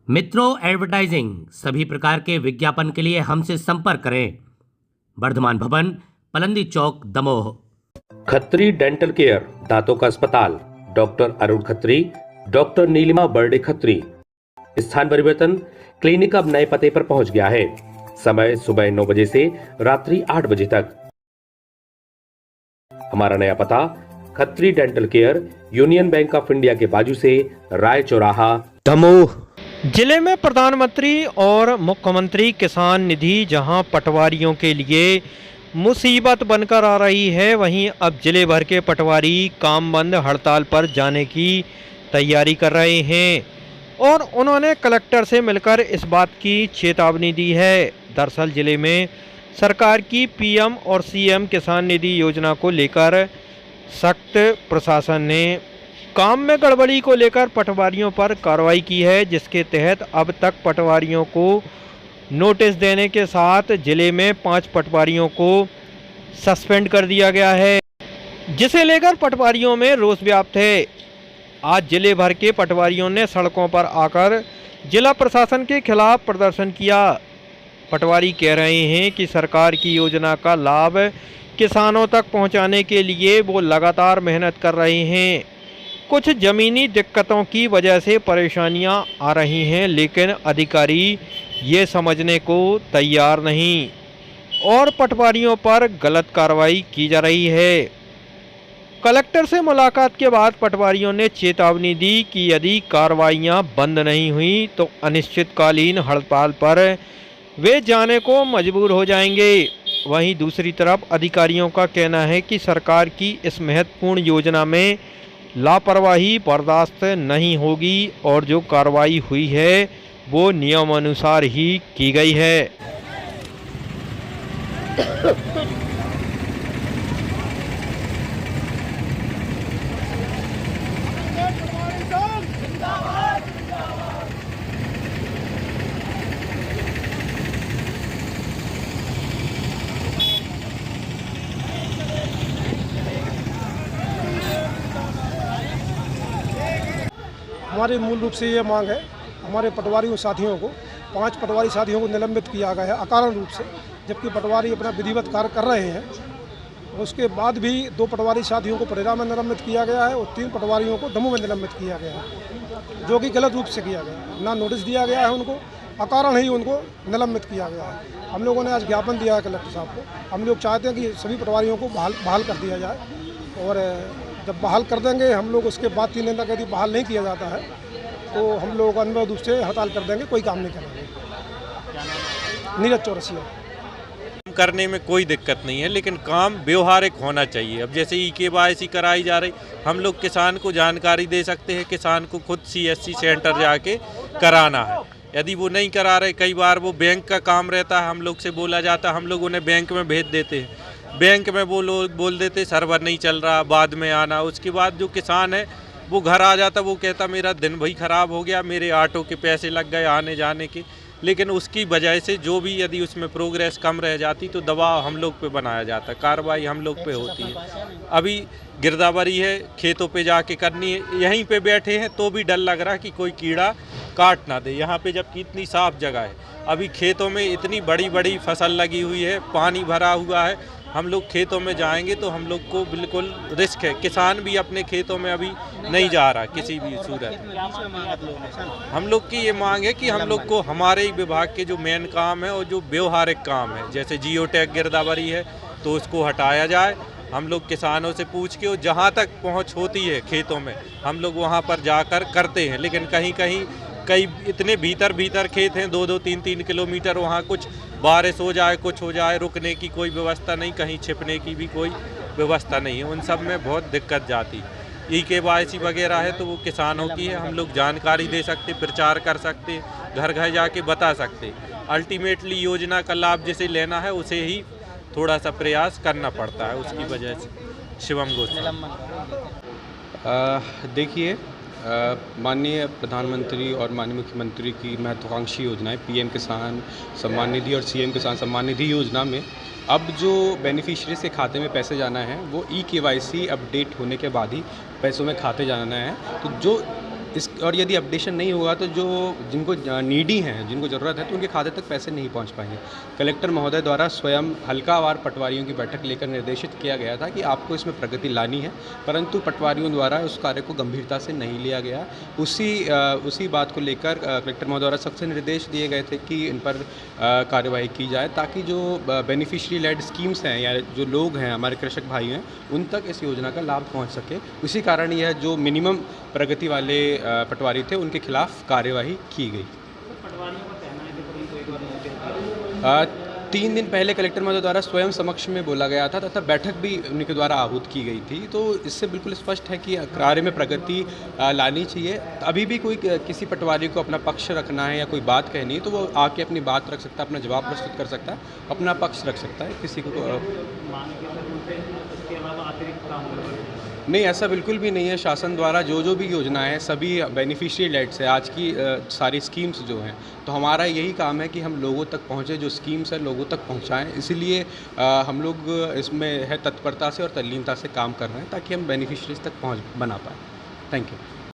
मित्रों, एडवर्टाइजिंग सभी प्रकार के विज्ञापन के लिए हमसे संपर्क करें। वर्धमान भवन, पलंदी चौक, दमोह। खत्री डेंटल केयर, दांतों का अस्पताल, डॉक्टर अरुण खत्री, डॉक्टर नीलिमा बर्डे खत्री। स्थान परिवर्तन, क्लिनिक अब नए पते पर पहुंच गया है। समय सुबह 9 बजे से रात्रि 8 बजे तक। हमारा नया पता, Khatri dental care, union bank of India के बाजू से, राय चौराहा, दमोह। जिले में प्रधानमंत्री और मुख्यमंत्री किसान निधि जहां पटवारियों के लिए मुसीबत बनकर आ रही है, वहीं अब जिले भर के पटवारी काम बंद हड़ताल पर जाने की तैयारी कर रहे हैं और उन्होंने कलेक्टर से मिलकर इस बात की चेतावनी दी है। दरअसल जिले में सरकार की पीएम और सीएम किसान निधि योजना को लेकर सख्त प्रशासन ने काम में गड़बड़ी को लेकर पटवारियों पर कार्रवाई की है, जिसके तहत अब तक पटवारियों को नोटिस देने के साथ जिले में 5 पटवारियों को सस्पेंड कर दिया गया है, जिसे लेकर पटवारियों में रोष व्याप्त है। आज जिले भर के पटवारियों ने सड़कों पर आकर जिला प्रशासन के खिलाफ प्रदर्शन किया। पटवारी कह रहे हैं कि सरकार की योजना का लाभ किसानों तक पहुंचाने के लिए वो लगातार मेहनत कर रहे हैं। कुछ ज़मीनी दिक्कतों की वजह से परेशानियां आ रही हैं, लेकिन अधिकारी ये समझने को तैयार नहीं और पटवारियों पर गलत कार्रवाई की जा रही है। कलेक्टर से मुलाकात के बाद पटवारियों ने चेतावनी दी कि यदि कार्रवाइयां बंद नहीं हुई तो अनिश्चितकालीन हड़ताल पर वे जाने को मजबूर हो जाएंगे। वहीं दूसरी तरफ अधिकारियों का कहना है कि सरकार की इस महत्वपूर्ण योजना में लापरवाही बर्दाश्त नहीं होगी और जो कार्रवाई हुई है वो नियमानुसार ही की गई है। हमारी मूल रूप से ये मांग है, हमारे पटवारी साथियों को 5 पटवारी साथियों को निलंबित किया गया है अकारण रूप से, जबकि पटवारी अपना विधिवत कार्य कर रहे हैं। उसके बाद भी 2 पटवारी साथियों को परेरा में निलंबित किया गया है और 3 पटवारियों को दमोह में निलंबित किया गया है, जो कि गलत रूप से किया गया है। ना नोटिस दिया गया है उनको, अकारण ही उनको निलंबित किया गया है। हम लोगों ने आज ज्ञापन दिया है कलेक्टर साहब को। हम लोग चाहते हैं कि सभी पटवारियों को बहाल कर दिया जाए और जब बहाल कर देंगे हम लोग, उसके बाद 3 दिन तक यदि बहाल नहीं किया जाता है तो हम लोग अनिवार्य रूप से हड़ताल कर देंगे, कोई काम नहीं करेंगे। नीरज चौरसिया। करने में कोई दिक्कत नहीं है, लेकिन काम व्यवहारिक होना चाहिए। अब जैसे ई-केवाईसी कराई जा रही, हम लोग किसान को जानकारी दे सकते हैं, किसान को खुद CSC सेंटर जाके कराना है। यदि वो नहीं करा रहे, कई बार वो बैंक का काम रहता है, हम लोग से बोला जाता है, हम लोग उन्हें बैंक में भेज देते हैं, बैंक में वो लोग बोल देते सर्वर नहीं चल रहा, बाद में आना। उसके बाद जो किसान है वो घर आ जाता, वो कहता मेरा दिन भी ख़राब हो गया, मेरे ऑटो के पैसे लग गए आने जाने के। लेकिन उसकी वजह से जो भी यदि उसमें प्रोग्रेस कम रह जाती तो दबाव हम लोग पे बनाया जाता, कार्रवाई हम लोग पे होती है। अभी गिरदावरी है, खेतों पे जाके करनी है, यहीं पे बैठे हैं तो भी डर लग रहा कि कोई कीड़ा काट ना दे, यहाँ पे जबकि इतनी साफ़ जगह है। अभी खेतों में इतनी बड़ी बड़ी फसल लगी हुई है, पानी भरा हुआ है, हम लोग खेतों में जाएंगे तो हम लोग को बिल्कुल रिस्क है। किसान भी अपने खेतों में अभी नहीं जा रहा किसी भी सूरत में। हम लोग की ये मांग है कि हम लोग को हमारे ही विभाग के जो मेन काम है और जो व्यवहारिक काम है, जैसे जियो टैग गिरदावरी है तो उसको हटाया जाए। हम लोग किसानों से पूछ के, जहाँ तक पहुँच होती है खेतों में हम लोग वहाँ पर जाकर करते हैं, लेकिन कहीं कहीं कई इतने भीतर खेत हैं 2-2, 3-3 किलोमीटर, वहाँ कुछ बारिश हो जाए, कुछ हो जाए, रुकने की कोई व्यवस्था नहीं, कहीं छिपने की भी कोई व्यवस्था नहीं है। उन सब में बहुत दिक्कत जाती। ई-केवाईसी वगैरह है तो वो किसानों की है, हम लोग जानकारी दे सकते, प्रचार कर सकते, घर घर जाके बता सकते। अल्टीमेटली योजना का लाभ जिसे लेना है उसे ही थोड़ा सा प्रयास करना पड़ता है, उसकी वजह से। शिवम गोस्वामी। देखिए, माननीय प्रधानमंत्री और माननीय मुख्यमंत्री की महत्वाकांक्षी योजनाएं PM किसान सम्मान निधि और CM किसान सम्मान निधि योजना में अब जो बेनिफिशियरीज के खाते में पैसे जाना है वो ई-केवाईसी अपडेट होने के बाद ही पैसों में खाते जाना है। तो जो इस और यदि अपडेशन नहीं होगा तो जो जिनको नीडी हैं, जिनको ज़रूरत है, तो उनके खाते तक पैसे नहीं पहुंच पाएंगे। कलेक्टर महोदय द्वारा स्वयं हल्कावार पटवारियों की बैठक लेकर निर्देशित किया गया था कि आपको इसमें प्रगति लानी है, परंतु पटवारियों द्वारा उस कार्य को गंभीरता से नहीं लिया गया। उसी बात को लेकर कलेक्टर महोदय द्वारा सख्त निर्देश दिए गए थे कि इन पर कार्यवाही की जाए, ताकि जो बेनिफिशियरी लेड स्कीम्स हैं या जो लोग हैं, हमारे कृषक भाई हैं, उन तक इस योजना का लाभ पहुंच सके। उसी कारण यह जो मिनिमम प्रगति वाले पटवारी थे, उनके खिलाफ कार्यवाही की गई। 3 दिन पहले कलेक्टर महोदय द्वारा स्वयं समक्ष में बोला गया था तथा बैठक भी उनके द्वारा आहूत की गई थी। तो इससे बिल्कुल स्पष्ट है कि कार्य में प्रगति लानी चाहिए। अभी भी कोई किसी पटवारी को अपना पक्ष रखना है या कोई बात कहनी है तो वो आके अपनी बात रख सकता है, अपना जवाब प्रस्तुत कर सकता है, अपना पक्ष रख सकता है। किसी को नहीं, ऐसा बिल्कुल भी नहीं है। शासन द्वारा जो भी योजनाएं हैं, सभी बेनिफिशियरी लेड से आज की सारी स्कीम्स जो हैं, तो हमारा यही काम है कि हम लोगों तक पहुँचे, जो स्कीम्स हैं लोगों तक पहुँचाएं। इसीलिए हम लोग इसमें है तत्परता से और तल्लीनता से काम कर रहे हैं, ताकि हम बेनिफिशरीज तक पहुँच बना पाएँ। Thank you.